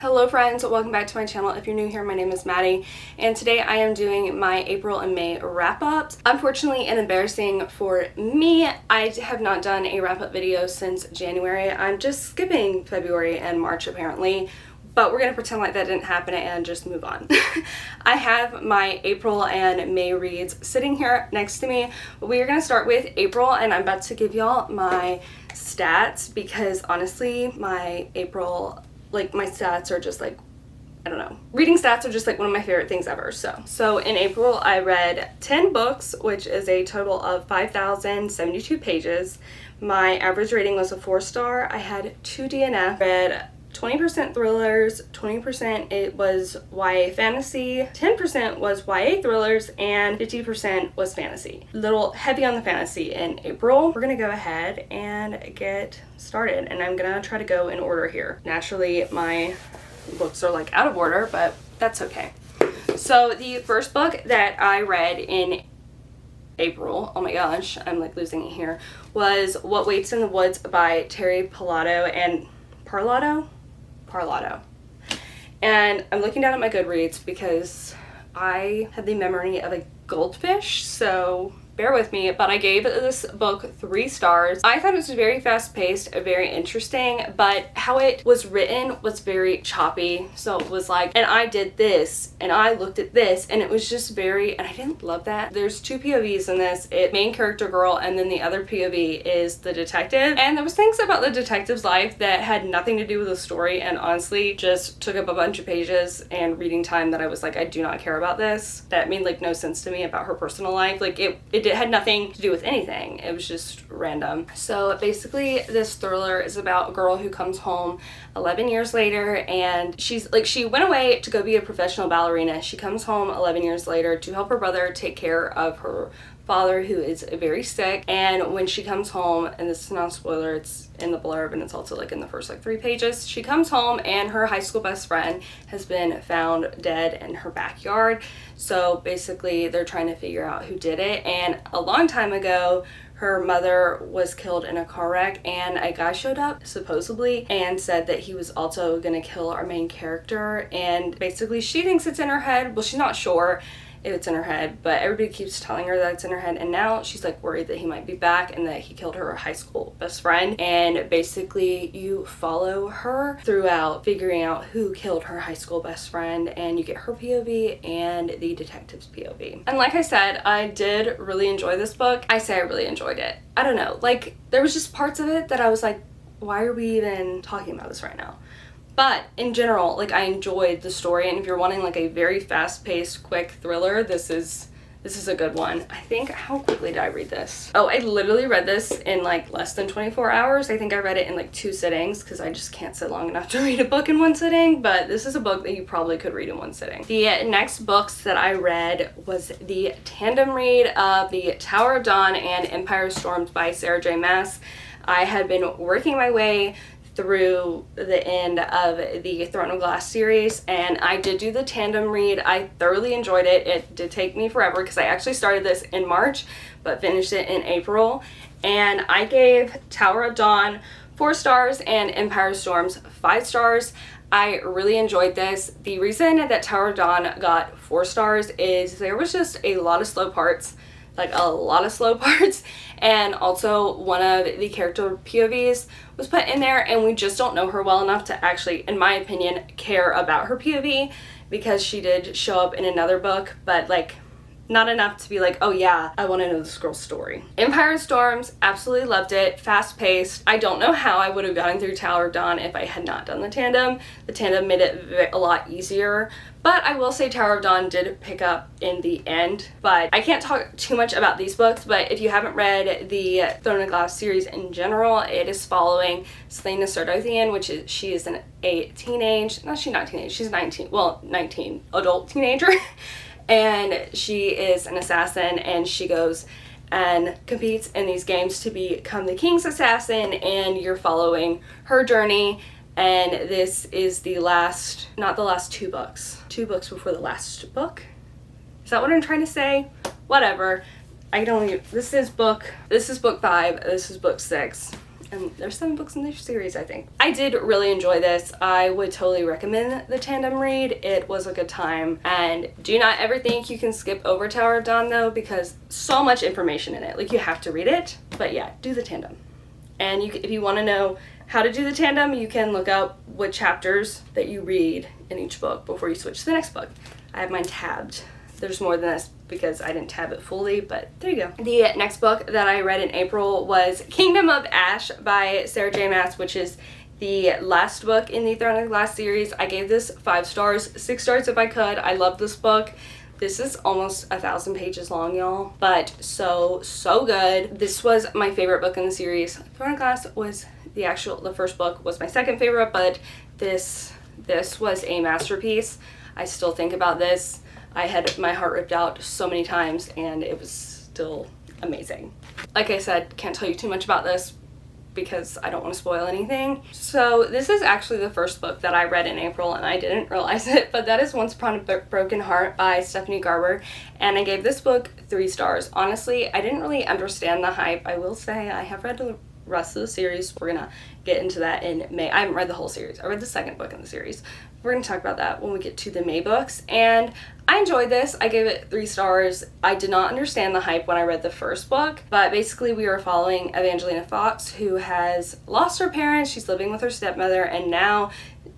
Hello friends, welcome back to my channel. If you're new here, my name is Maddie, and today I am doing my April and May wrap-ups. Unfortunately and embarrassing for me, I have not done a wrap-up video since January. I'm just skipping February and March apparently, but we're gonna pretend like that didn't happen and just move on. I have my April and May reads sitting here next to me. We are gonna start with April, and I'm about to give y'all my stats because honestly, my April, like my stats are just like, I don't know. Reading stats are just like one of my favorite things ever. So in April, I read 10 books, which is a total of 5,072 pages. My average rating was a 4-star. I had 2 DNF. Read 20% thrillers, 20% it was YA fantasy, 10% was YA thrillers, and 50% was fantasy. A little heavy on the fantasy in April. We're gonna go ahead and get started, and I'm gonna try to go in order here. Naturally, my books are like out of order, but that's okay. So the first book that I read in April, oh my gosh, I'm like losing it here, was What Waits in the Woods by Terry Parlato. And I'm looking down at my Goodreads because I had the memory of a goldfish, so bear with me, but I gave this book 3 stars. I thought it was very fast-paced, very interesting, but how it was written was very choppy. So it was like, and I did this, and I looked at this, and it was just very, and I didn't love that. There's 2 POVs in this, main character girl, and then the other POV is the detective. And there was things about the detective's life that had nothing to do with the story, and honestly just took up a bunch of pages and reading time that I was like, I do not care about this. That made like no sense to me about her personal life. Like it had nothing to do with anything. It was just random. So basically this thriller is about a girl who comes home 11 years later, and she went away to go be a professional ballerina. She comes home 11 years later to help her brother take care of her father, who is very sick. And when she comes home, and this is not a spoiler, it's in the blurb and it's also like in the first like 3 pages, she comes home and her high school best friend has been found dead in her backyard. So basically they're trying to figure out who did it. And a long time ago, her mother was killed in a car wreck, and a guy showed up supposedly and said that he was also gonna kill our main character. And basically she thinks it's in her head. Well, she's not sure if it's in her head, but everybody keeps telling her that it's in her head, and now she's like worried that he might be back and that he killed her high school best friend. And basically you follow her throughout figuring out who killed her high school best friend, and you get her POV and the detective's POV. And like I said, I did really enjoy this book. I say I really enjoyed it. I don't know, like there was just parts of it that I was like, why are we even talking about this right now? But in general, like I enjoyed the story, and if you're wanting like a very fast-paced, quick thriller, this is a good one. I think, how quickly did I read this? Oh, I literally read this in like less than 24 hours. I think I read it in like 2 sittings because I just can't sit long enough to read a book in 1 sitting, but this is a book that you probably could read in 1 sitting. The next books that I read was the tandem read of The Tower of Dawn and Empire Storms by Sarah J. Maas. I had been working my way through the end of the Throne of Glass series, and I did do the tandem read. I thoroughly enjoyed it. It did take me forever because I actually started this in March but finished it in April. And I gave Tower of Dawn 4 stars and Empire Storms 5 stars. I really enjoyed this. The reason that Tower of Dawn got 4 stars is there was just a lot of slow parts, and also one of the character POVs was put in there, and we just don't know her well enough to actually, in my opinion, care about her POV, because she did show up in another book, but like not enough to be like, oh yeah, I want to know this girl's story. Empire Storms, absolutely loved it. Fast-paced. I don't know how I would have gotten through Tower of Dawn if I had not done the tandem. The tandem made it a lot easier, but I will say Tower of Dawn did pick up in the end. But I can't talk too much about these books, but if you haven't read the Throne of Glass series in general, it is following Selena Sardothian, which is, she is she's 19, well, 19, adult teenager. And she is an assassin, and she goes and competes in these games to become the king's assassin, and you're following her journey. And this is the last, not the last 2 books, 2 books before the last book. Is that what I'm trying to say? Whatever. I don't even, this is book 5, this is book 6. And there's 7 books in this series, I think. I did really enjoy this. I would totally recommend the tandem read. It was a good time. And do not ever think you can skip over Tower of Dawn though, because so much information in it. Like, you have to read it. But yeah, do the tandem. And if you want to know how to do the tandem, you can look up what chapters that you read in each book before you switch to the next book. I have mine tabbed. There's more than this because I didn't tab it fully, but there you go. The next book that I read in April was Kingdom of Ash by Sarah J. Maas, which is the last book in the Throne of Glass series. I gave this 5 stars, 6 stars if I could. I love this book. This is almost 1,000 pages long, y'all, but so good. This was my favorite book in the series. Throne of Glass was the first book was my second favorite, but this was a masterpiece. I still think about this. I had my heart ripped out so many times, and it was still amazing. Like I said, can't tell you too much about this because I don't want to spoil anything. So this is actually the first book that I read in April, and I didn't realize it, but that is Once Upon a Broken Heart by Stephanie Garber, and I gave this book 3 stars. Honestly, I didn't really understand the hype. I will say I have read the rest of the series. We're gonna get into that in May. I haven't read the whole series. I read the second book in the series. We're going to talk about that when we get to the May books. And I enjoyed this. I gave it 3 stars. I did not understand the hype when I read the first book, but basically we are following Evangelina Fox, who has lost her parents. She's living with her stepmother, and now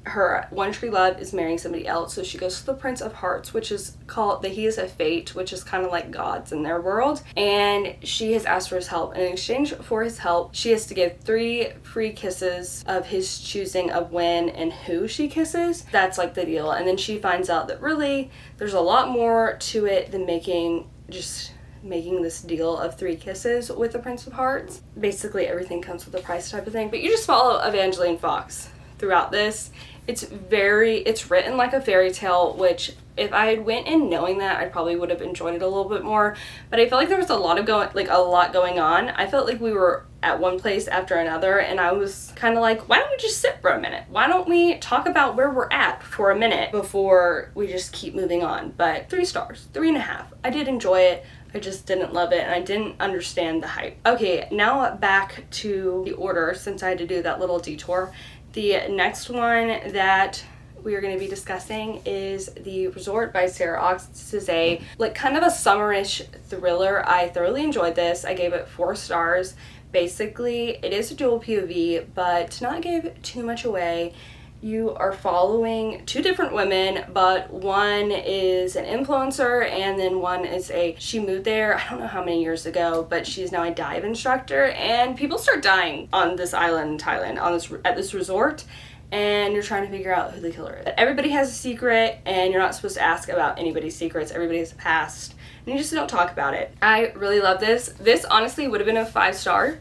her one true love is marrying somebody else. So she goes to the Prince of Hearts, which is called he is a fate, which is kind of like gods in their world. And she has asked for his help. And in exchange for his help, she has to give 3 free kisses of his choosing of when and who she kisses. That's like the deal. And then she finds out that really there's a lot more to it than making this deal of 3 kisses with the Prince of Hearts. Basically everything comes with a price type of thing. But you just follow Evangeline Fox throughout this. It's written like a fairy tale, which if I had went in knowing that, I probably would have enjoyed it a little bit more. But I felt like there was a lot going on. I felt like we were at one place after another, and I was kind of like, why don't we just sit for a minute? Why don't we talk about where we're at for a minute before we just keep moving on? But 3 stars, 3.5. I did enjoy it. I just didn't love it, and I didn't understand the hype. Okay, now back to the order, since I had to do that little detour. The next one that we are going to be discussing is The Resort by Sarah Ox. This is a kind of a summerish thriller. I thoroughly enjoyed this. I gave it 4 stars. Basically, it is a dual POV, but to not give too much away, you are following 2 different women, but one is an influencer and then one is she moved there, I don't know how many years ago, but she's now a dive instructor, and people start dying on this island in Thailand, at this resort, and you're trying to figure out who the killer is. But everybody has a secret, and you're not supposed to ask about anybody's secrets. Everybody has a past, and you just don't talk about it. I really love this. This honestly would have been a 5-star,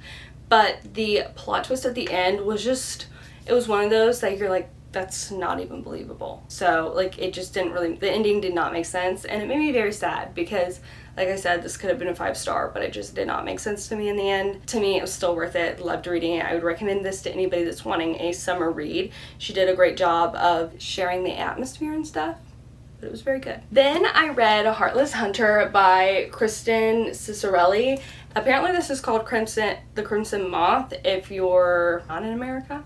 but the plot twist at the end was it was one of those that you're like, that's not even believable. So it just didn't really, the ending did not make sense, and it made me very sad because, like I said, this could have been a 5-star, but it just did not make sense to me in the end. To me, it was still worth it. Loved reading it. I would recommend this to anybody that's wanting a summer read. She did a great job of sharing the atmosphere and stuff, but it was very good. Then I read Heartless Hunter by Kristen Cicerelli. Apparently this is called The Crimson Moth if you're not in America.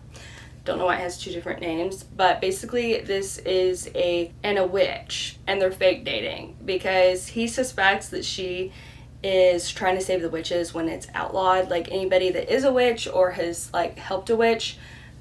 Don't know why it has 2 different names, but basically this is a witch, and they're fake dating because he suspects that she is trying to save the witches when it's outlawed. Anybody that is a witch or has helped a witch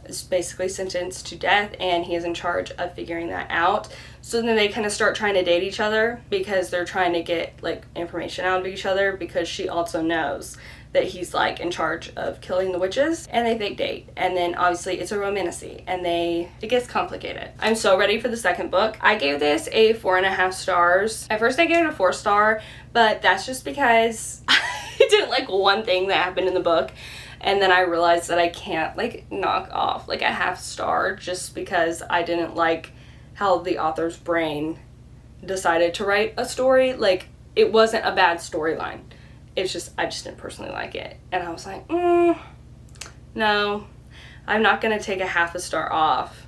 is basically sentenced to death, and he is in charge of figuring that out. So then they kind of start trying to date each other because they're trying to get information out of each other, because she also knows that he's in charge of killing the witches, and they fake date. And then obviously it's a romantasy, and it gets complicated. I'm so ready for the second book. I gave this a 4.5 stars. At first I gave it a 4-star, but that's just because I didn't like one thing that happened in the book. And then I realized that I can't knock off a half star just because I didn't like how the author's brain decided to write a story. It wasn't a bad storyline. It's just, I just didn't personally like it. And I was like, no, I'm not going to take a half a star off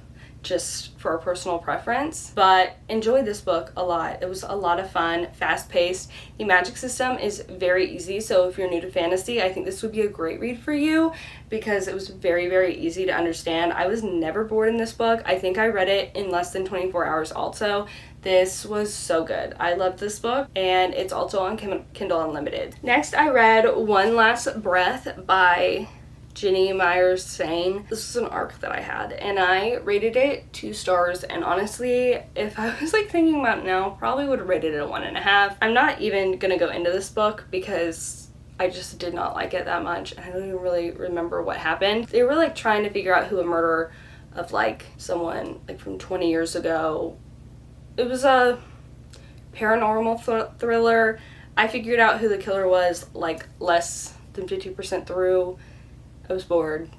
just for a personal preference, but enjoyed this book a lot. It was a lot of fun, fast-paced. The magic system is very easy, so if you're new to fantasy, I think this would be a great read for you because it was very, very easy to understand. I was never bored in this book. I think I read it in less than 24 hours also. This was so good. I loved this book, and it's also on Kindle Unlimited. Next, I read One Last Breath by Ginny Myers Sane. This was an arc that I had, and I rated it 2 stars, and honestly, if I was like thinking about it now, probably would have rated it a 1.5. I'm not even gonna go into this book because I just did not like it that much, and I don't even really remember what happened. They were like trying to figure out who a murderer of like someone like from 20 years ago. It was a paranormal thriller. I figured out who the killer was like less than 50% through. I was bored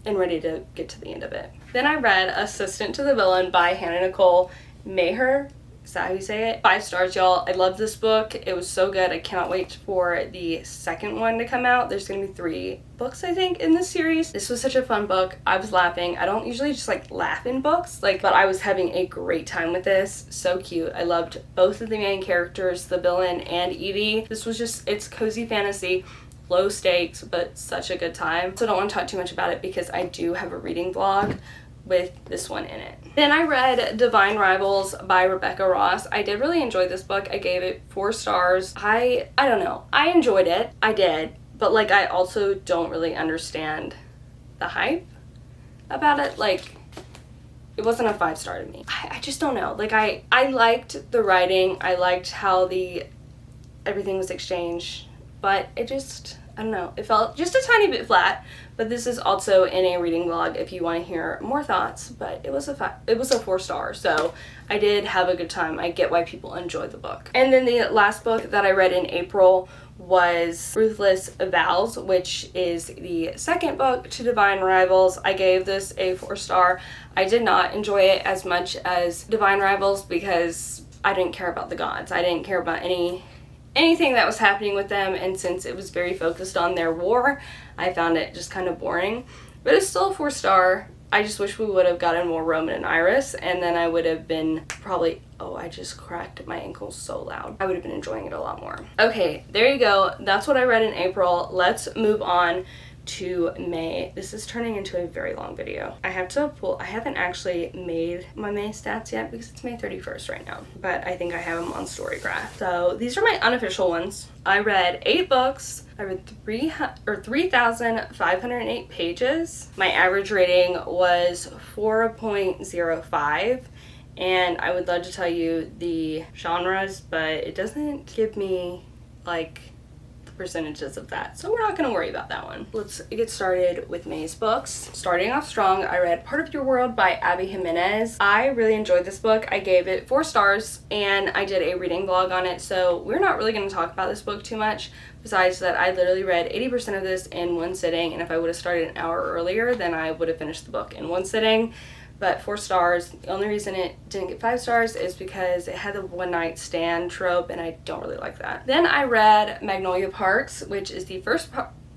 and ready to get to the end of it. Then I read Assistant to the Villain by Hannah Nicole Maher. Is that how you say it? 5 stars, y'all. I love this book. It was so good. I cannot wait for the second one to come out. There's gonna be 3 books, I think, in this series. This was such a fun book. I was laughing. I don't usually just like laugh in books, but I was having a great time with this. So cute. I loved both of the main characters, the villain and Evie. This was just, it's cozy fantasy. Low stakes, but such a good time. So I don't want to talk too much about it because I do have a reading vlog with this one in it. Then I read Divine Rivals by Rebecca Ross. I did really enjoy this book. I gave it 4 stars. I don't know. I enjoyed it. I did. But like I also don't really understand the hype about it. Like it wasn't a 5-star to me. I just don't know. Like I liked the writing. I liked how everything was exchanged. But it just, I don't know, it felt just a tiny bit flat. But this is also in a reading vlog if you want to hear more thoughts. But it was a 4 star, so I did have a good time. I get why people enjoy the book. And then the last book that I read in April was Ruthless Vows, which is the second book to Divine Rivals. I gave this a 4 star. I did not enjoy it as much as Divine Rivals because I didn't care about the gods. I didn't care about anything that was happening with them, and since it was very focused on their war, I found it just kind of boring. But it's still a 4 star. I just wish we would have gotten more Roman and Iris, and then I would have been probably, oh, I just cracked my ankle so loud. I would have been enjoying it a lot more. Okay, there you go. That's what I read in April. Let's move on to May. This is turning into a very long video. I haven't actually made my May stats yet because it's May 31st right now, but I think I have them on Storygraph. So these are my unofficial ones. I read 8 books. I read 3,508 pages. My average rating was 4.05, and I would love to tell you the genres, but it doesn't give me like percentages of that, so we're not going to worry about that one. Let's get started with May's books. Starting off strong, I read Part of Your World by Abby Jimenez. I really enjoyed this book. I gave it 4 stars, and I did a reading vlog on it, so we're not really going to talk about this book too much. Besides that, I literally read 80% of this in one sitting, and if I would have started an hour earlier, then I would have finished the book in one sitting. But 4 stars. The only reason it didn't get 5 stars is because it had the one night stand trope, and I don't really like that. Then I read Magnolia Parks, which is the first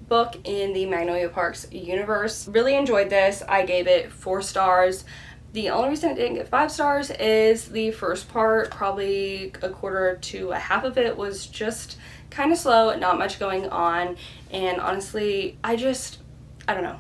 book in the Magnolia Parks universe. Really enjoyed this. I gave it 4 stars. The only reason it didn't get 5 stars is the first part, probably a quarter to a half of it, was just kind of slow, not much going on, and honestly, I don't know.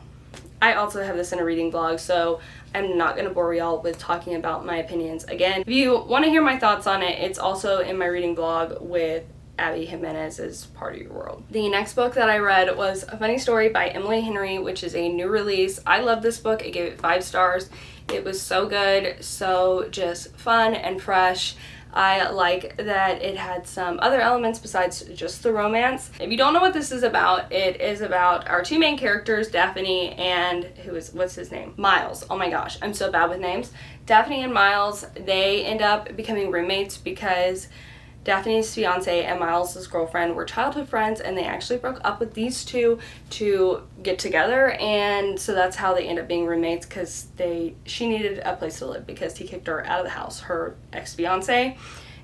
I also have this in a reading vlog, so I'm not going to bore y'all with talking about my opinions again. If you want to hear my thoughts on it, it's also in my reading vlog with Abby Jimenez's Part of Your World. The next book that I read was A Funny Story by Emily Henry, which is a new release. I love this book. I gave it 5 stars. It was so good, so just fun and fresh. I like that it had some other elements besides just the romance. If you don't know what this is about, it is about our 2 main characters, Daphne and what's his name? Miles. Oh my gosh, I'm so bad with names. Daphne and Miles, they end up becoming roommates because Daphne's fiance and Miles' girlfriend were childhood friends, and they actually broke up with these 2 to get together, and so that's how they end up being roommates, because she needed a place to live because he kicked her out of the house, her ex-fiance,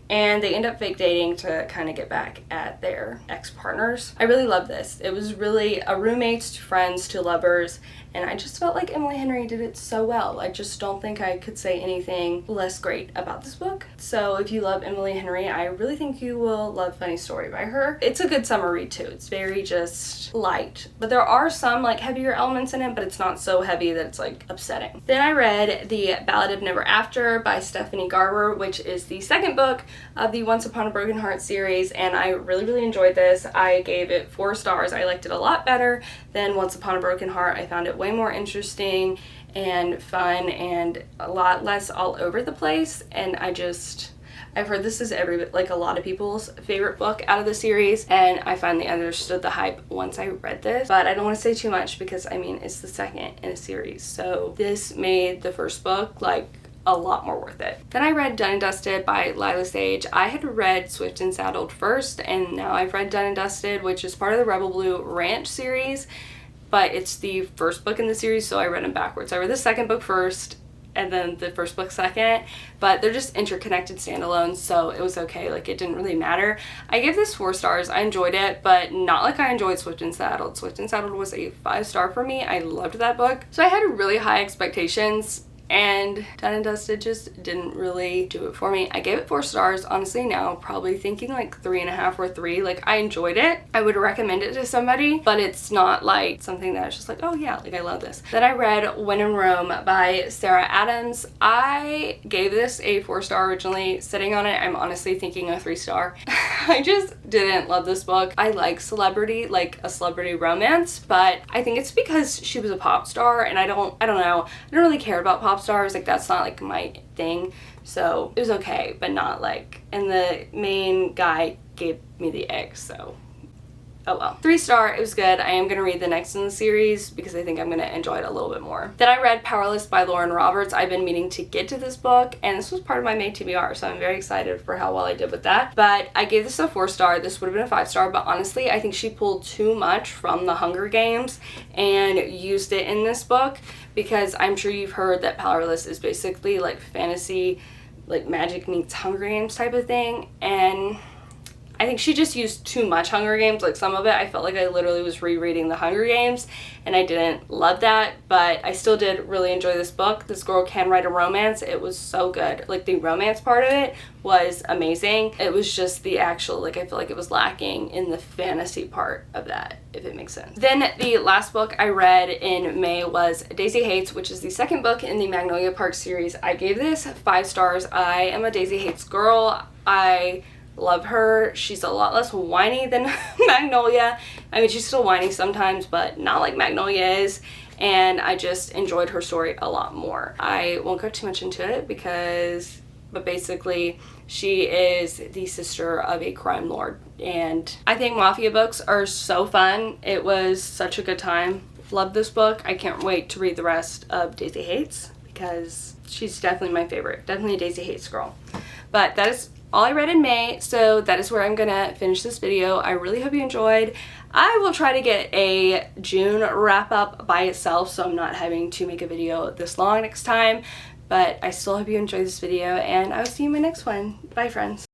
and they end up fake dating to kind of get back at their ex-partners. I really love this. It was really a roommates to friends to lovers, and I just felt like Emily Henry did it so well. I just don't think I could say anything less great about this book. So if you love Emily Henry, I really think you will love Funny Story by her. It's a good summer read too. It's very just light, but there are some like heavier elements in it, but it's not so heavy that it's like upsetting. Then I read The Ballad of Never After by Stephanie Garber, which is the second book of the Once Upon a Broken Heart series, and I really enjoyed this. I gave it 4 stars. I liked it a lot better than Once Upon a Broken Heart. I found it way more interesting and fun and a lot less all over the place, and I've heard this is a lot of people's favorite book out of the series, and I finally understood the hype once I read this. But I don't want to say too much because I mean it's the second in a series, so this made the first book like a lot more worth it. Then I read Done and Dusted by Lila Sage. I had read Swift and Saddled first, and now I've read Done and Dusted, which is part of the Rebel Blue Ranch series, but it's the first book in the series, so I read them backwards. I read the second book first and then the first book second, but they're just interconnected standalones, so it was okay. Like, it didn't really matter. I gave this 4 stars. I enjoyed it, but not like I enjoyed Swift and Saddled. Swift and Saddled was a 5-star for me. I loved that book, so I had really high expectations, and Done and Dusted just didn't really do it for me. I gave it 4 stars. Honestly, now probably thinking like 3.5 or 3. Like, I enjoyed it. I would recommend it to somebody, but it's not like something that I was just like, oh yeah, like I love this. Then I read When in Rome by Sarah Adams. I gave this a 4-star originally. Sitting on it, I'm honestly thinking a 3-star. I just didn't love this book. I like celebrity, like a celebrity romance, but I think it's because she was a pop star, and I don't know. I don't really care about pop stars. Like, that's not like my thing, so it was okay, but not like, and the main guy gave me the egg, so oh well. 3-star, it was good. I am gonna read the next in the series because I think I'm gonna enjoy it a little bit more. Then I read Powerless by Lauren Roberts. I've been meaning to get to this book, and this was part of my May TBR, so I'm very excited for how well I did with that. But I gave this a 4-star. This would have been a 5-star, but honestly, I think she pulled too much from the Hunger Games and used it in this book, because I'm sure you've heard that Powerless is basically like fantasy, like magic meets Hunger Games type of thing, and I think she just used too much Hunger Games. Like, some of it, I felt like I literally was rereading the Hunger Games, and I didn't love that, but I still did really enjoy this book. This girl can write a romance. It was so good. Like, the romance part of it was amazing. It was just the actual, like, I feel like it was lacking in the fantasy part of that, if it makes sense. Then the last book I read in May was Daisy Hates, which is the second book in the Magnolia Park series. I gave this 5 stars. I am a Daisy Hates girl. I love her. She's a lot less whiny than Magnolia. I mean, she's still whiny sometimes, but not like Magnolia is, and I just enjoyed her story a lot more. I won't go too much into it but basically she is the sister of a crime lord, and I think mafia books are so fun. It was such a good time. Love this book. I can't wait to read the rest of Daisy Hates because she's definitely my favorite. Definitely a Daisy Hates girl. But that is all I read in May, so that is where I'm gonna finish this video. I really hope you enjoyed. I will try to get a June wrap up by itself, so I'm not having to make a video this long next time, but I still hope you enjoyed this video, and I will see you in my next one. Bye, friends.